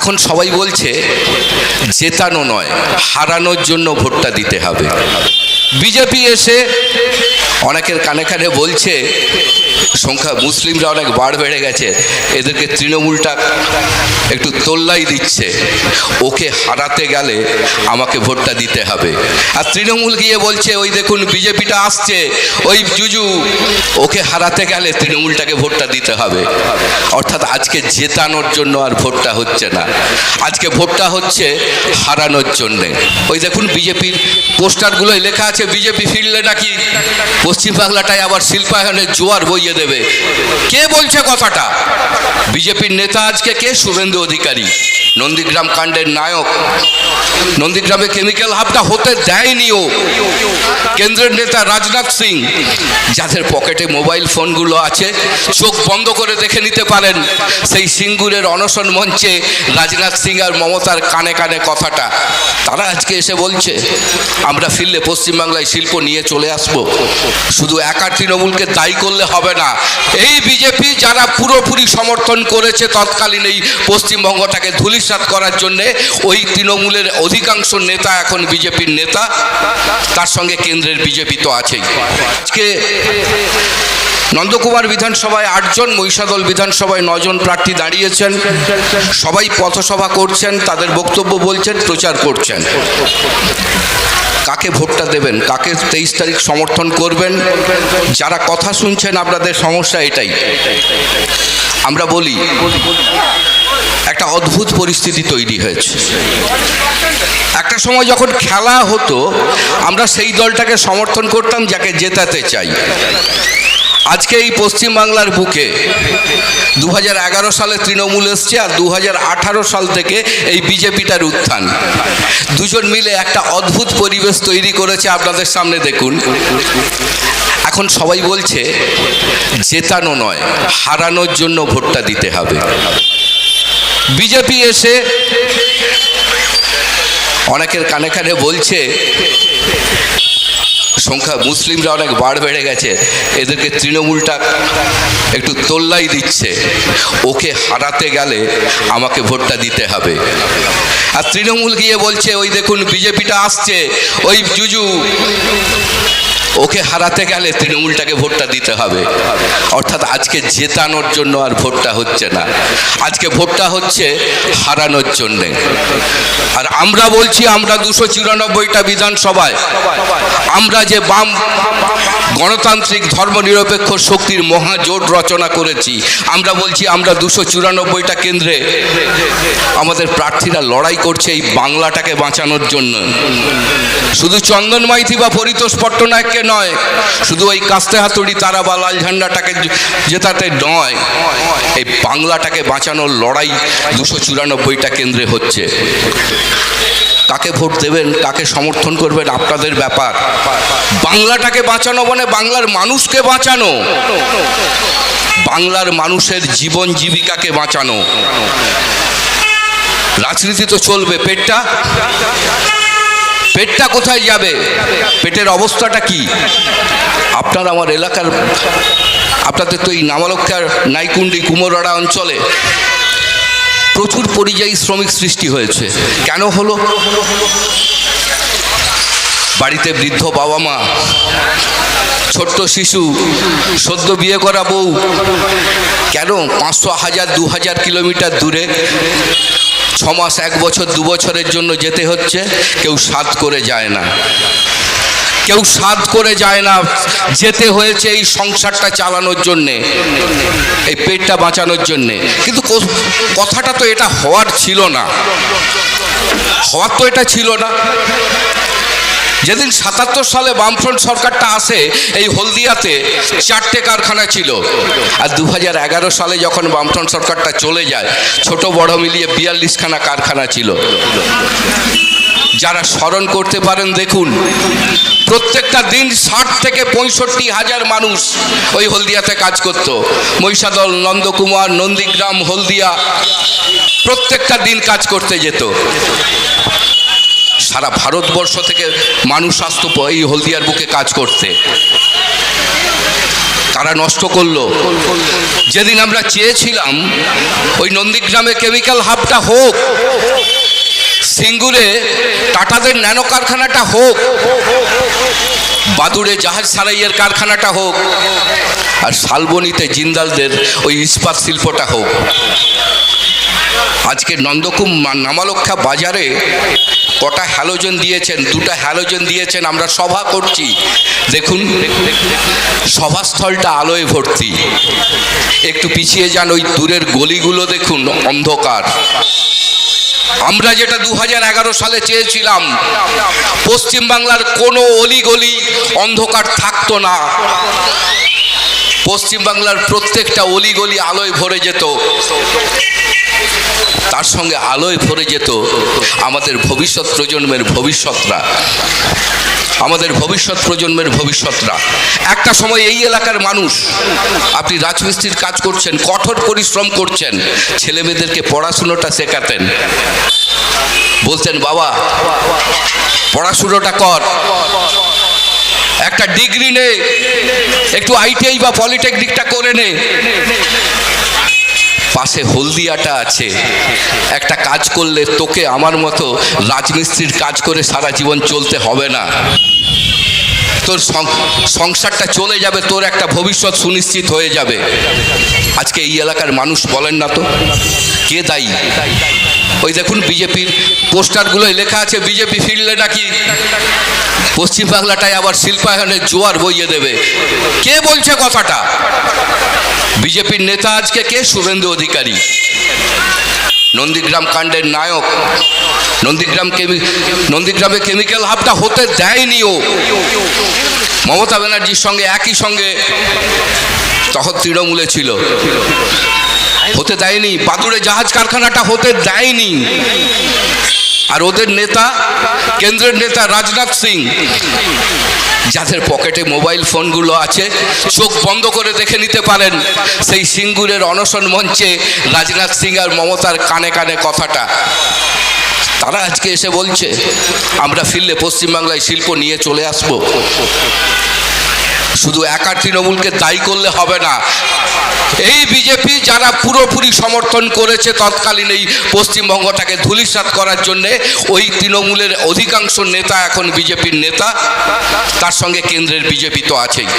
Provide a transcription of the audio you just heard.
এখন সবাই বলছে জেতানো নয়, হারানোর জন্য ভোটটা দিতে হবে। বিজেপি এসে অনেকের কানে কানে বলছে সংখ্যা মুসলিমরা অনেক বাড় বেড়ে গেছে, এদেরকে তৃণমূলটা একটু তোল্লাই দিচ্ছে, ওকে হারাতে গেলে আমাকে ভোটটা দিতে হবে। আর তৃণমূল গিয়ে বলছে ওই দেখুন বিজেপিটা আসছে, ওই জুজু, ওকে হারাতে গেলে তৃণমূলটাকে ভোটটা দিতে হবে। অর্থাৎ আজকে জেতানোর জন্য আর ভোটটা হচ্ছে না, আজকে ভোটটা হচ্ছে হারানোর জন্যে। ওই দেখুন বিজেপির পোস্টারগুলোয় লেখা আছে বিজেপি ফিরলে নাকি পশ্চিমবাংলাটায় আবার শিল্পায়নের জোয়ার বইয়ে দেবে। কে বলছে কথাটা? বিজেপির নেতা আজকে কে? শুভেন্দু অধিকারী, নন্দীগ্রাম কাণ্ডের নায়ক। নন্দীগ্রামে কেমিক্যাল হাবটা হতে দেয়নি ও। কেন্দ্রের নেতা রাজনাথ সিং, যাদের পকেটে মোবাইল ফোনগুলো আছে, চোখ বন্ধ করে দেখে নিতে পারেন সেই সিঙ্গুরের অনশন মঞ্চে রাজনাথ সিং আর মমতার কানে কানে কথাটা। তারা আজকে এসে বলছে আমরা ফিরলে পশ্চিমবাংলায় শিল্প নিয়ে চলে আসব। শুধু একা তৃণমূলকে দায়ী করলে হবে না, এই বিজেপি যারা পুরোপুরি সমর্থন করেছে তৎকালীন এই পশ্চিমবঙ্গটাকে ধূলিসাৎ করার জন্যে, ওই তৃণমূলের অধিকাংশ নেতা এখন বিজেপির নেতা, তার সঙ্গে কেন্দ্রের বিজেপি তো আছেই। আজকে নন্দকুমার বিধানসভায় 8 জন, মহিষাদল বিধানসভায় 9 জন প্রার্থী দাঁড়িয়েছেন। সবাই পথসভা করছেন, তাদের বক্তব্য বলছেন, প্রচার করছেন। কাকে ভোটটা দেবেন, কাকে 23 তারিখ সমর্থন করবেন? যারা কথা শুনছেন আপনাদের সমস্যা এটাই। আমরা বলি একটা অদ্ভুত পরিস্থিতি তৈরি হয়েছে। একটা সময় যখন খেলা হতো আমরা সেই দলটাকে সমর্থন করতাম যাকে জেতাতে চাই। আজকে এই পশ্চিমবাংলার বুকে 2011 সালে তৃণমূল এসছে আর 2018 সাল থেকে এই বিজেপিটার উত্থান। দুজন মিলে একটা অদ্ভুত পরিবেশ তৈরি করেছে, আপনাদের সামনে দেখুন। এখন সবাই বলছে জেতানো নয়, হারানোর জন্য ভোটটা দিতে হবে। বিজেপি এসে অনেকের কানে কানে বলছে সংখ্যা মুসলিমরা অনেক বাড় বেড়ে গেছে, এদেরকে তৃণমূলটা একটু তোল্লাই দিচ্ছে, ওকে হারাতে গেলে আমাকে ভোটটা দিতে হবে। আর তৃণমূল গিয়ে বলছে ওই দেখুন বিজেপিটা আসছে, ওই জুজু, ওকে হারাতে গেলে তৃণমূলটাকে ভোটটা দিতে হবে। অর্থাৎ আজকে জেতানোর জন্য আর ভোটটা হচ্ছে না, আজকে ভোটটা হচ্ছে হারানোর জন্যে। আর আমরা বলছি আমরা 294টা বিধানসভায় আমরা যে বাম গণতান্ত্রিক ধর্মনিরপেক্ষ শক্তির মহাজোট রচনা করেছি, আমরা বলছি আমরা 294টা কেন্দ্রে আমাদের প্রার্থীরা লড়াই করছে এই বাংলাটাকে বাঁচানোর জন্য। শুধু চন্দন মাইতি বা পরিতোষ পট্টনায়ককে নয়, শুধু ওই কাস্তে হাতুড়ি তারা বা লাল ঝান্ডাটাকে জেতাতে নয়, এই বাংলাটাকে বাঁচানোর লড়াই 294টা কেন্দ্রে হচ্ছে। কাকে ভোট দেবেন, কাকে সমর্থন করবেন আপনাদের ব্যাপার। বাংলাটাকে বাঁচানো মানে বাংলার মানুষকে বাঁচানো, বাংলার মানুষের জীবন জীবিকাকে বাঁচানো। রাজনীতি তো চলবে, পেটটা কোথায় যাবে? পেটের অবস্থাটা কি? আপনার আমার এলাকার, আপনাদের তো এই নামালক্ষার নাইকুন্ডি কুমোরড়া অঞ্চলে প্রচুর পরিযায়ী শ্রমিক সৃষ্টি হয়েছে। কেন হলো? বাড়িতে বৃদ্ধ বাবা মা, ছোট্ট শিশু, সদ্য বিয়ে করা বউ, কেন 500, 1000, 2000 কিলোমিটার দূরে 6 মাস, 1 বছর, 2 বছরের জন্য যেতে হচ্ছে? কেউ সাধ করে যায় না, কেউ সাধ করে যায় না, যেতে হয়েছে এই সংসারটা চালানোর জন্যে, এই পেটটা বাঁচানোর জন্যে। কিন্তু কথাটা তো এটা হওয়ার ছিল না, হওয়ার তো এটা ছিল না। যেদিন 77 সালে বামফ্রন্ট সরকারটা আসে, এই হলদিয়াতে 4টে কারখানা ছিল। আর 2011 সালে যখন বামফ্রন্ট সরকারটা চলে যায়, ছোট বড় মিলিয়ে 42খানা কারখানা ছিল। যারা স্মরণ করতে পারেন দেখুন, প্রত্যেকটা দিন 60 থেকে 65 হাজার মানুষ ওই হলদিয়াতে কাজ করত। মহিষাদল, নন্দকুমার, নন্দীগ্রাম, হলদিয়া, প্রত্যেকটা দিন কাজ করতে যেত। সারা ভারতবর্ষ থেকে মানুষ আসতো এই হলদিয়ার বুকে কাজ করতে। কারা নষ্ট করলো? যেদিন আমরা চেয়েছিলাম ওই নন্দীগ্রামে কেমিক্যাল হাবটা হোক, সিঙ্গুরে টাটাদের ন্যানো কারখানাটা হোক, বাদুড়ে জাহাজ সারাইয়ের কারখানাটা হোক, আর শালবনীতে জিন্দালদের ওই ইস্পাত শিল্পটা হোক। আজকে নন্দকুম নামালক্ষা বাজারে কটা হ্যালোজেন দিয়েছেন, দুটা হ্যালোজেন দিয়েছেন, আমরা সভা করছি, দেখুন সভাস্থলটা আলোয় ভর্তি। একটু পিছিয়ে যান, ওই দূরের গলিগুলো দেখুন অন্ধকার। আমরা যেটা 2011 সালে চেয়েছিলাম, পশ্চিমবাংলার কোনো অলিগলি অন্ধকার থাকতো না, পশ্চিমবাংলার প্রত্যেকটা অলিগলি আলোয় ভরে যেত, তার সঙ্গে আলোয় ভরে যেত আমাদের ভবিষ্যৎ প্রজন্মের ভবিষ্যৎরা, আমাদের ভবিষ্যৎ প্রজন্মের ভবিষ্যৎরা। একটা সময় এই এলাকার মানুষ, আপনি রাজমিস্ত্রির কাজ করছেন, কঠোর পরিশ্রম করছেন, ছেলেমেয়েদেরকে পড়াশুনোটা শেখাতেন, বলতেন বাবা পড়াশুনোটা কর, একটা ডিগ্রি নে, একটু আইটিআই বা পলিটেকনিকটা করে নে, পাশে হলদিয়াটা আছে, একটা কাজ করলে তোকে আমার মতো রাজমিস্ত্রির কাজ করে সারা জীবন চলতে হবে না, তোর সংসারটা চলে যাবে, তোর একটা ভবিষ্যৎ সুনিশ্চিত হয়ে যাবে। আজকে এই এলাকার মানুষ বলেন না তো কে দায়ী? ওই দেখুন বিজেপির পোস্টারগুলোয় লেখা আছে বিজেপি ফিরলে নাকি পশ্চিমবাংলাটায় আবার শিল্পায়নের জোয়ার বইয়ে দেবে। কে বলছে কথাটা? বিজেপির নেতা আজকে কে? শুভেন্দু অধিকারী, নন্দীগ্রাম কাণ্ডের নায়ক। নন্দীগ্রামে কেমিক্যাল হাবটা হতে দেয়নি ও, মমতা ব্যানার্জির সঙ্গে একই সঙ্গে তখন তৃণমূলে ছিল, হতে দেয়নি। বাদুড়ে জাহাজ কারখানাটা হতে দেয়নি। আর ওদের নেতা, কেন্দ্রের নেতা রাজনাথ সিং, যাদের পকেটে মোবাইল ফোনগুলো আছে, চোখ বন্ধ করে দেখে নিতে পারেন সেই সিঙ্গুরের অনশন মঞ্চে রাজনাথ সিং আর মমতার কানে কানে কথাটা। তারা আজকে এসে বলছে আমরা ফিরলে পশ্চিমবাংলায় শিল্প নিয়ে চলে আসব। শুধু একা তৃণমূলকে দায়ী করলে হবে না, এই বিজেপি যারা পুরোপুরি সমর্থন করেছে তৎকালীন এই পশ্চিমবঙ্গটাকে ধূলিসাৎ করার জন্যে, ওই তৃণমূলের অধিকাংশ নেতা এখন বিজেপির নেতা, তার সঙ্গে কেন্দ্রের বিজেপি তো আছেই।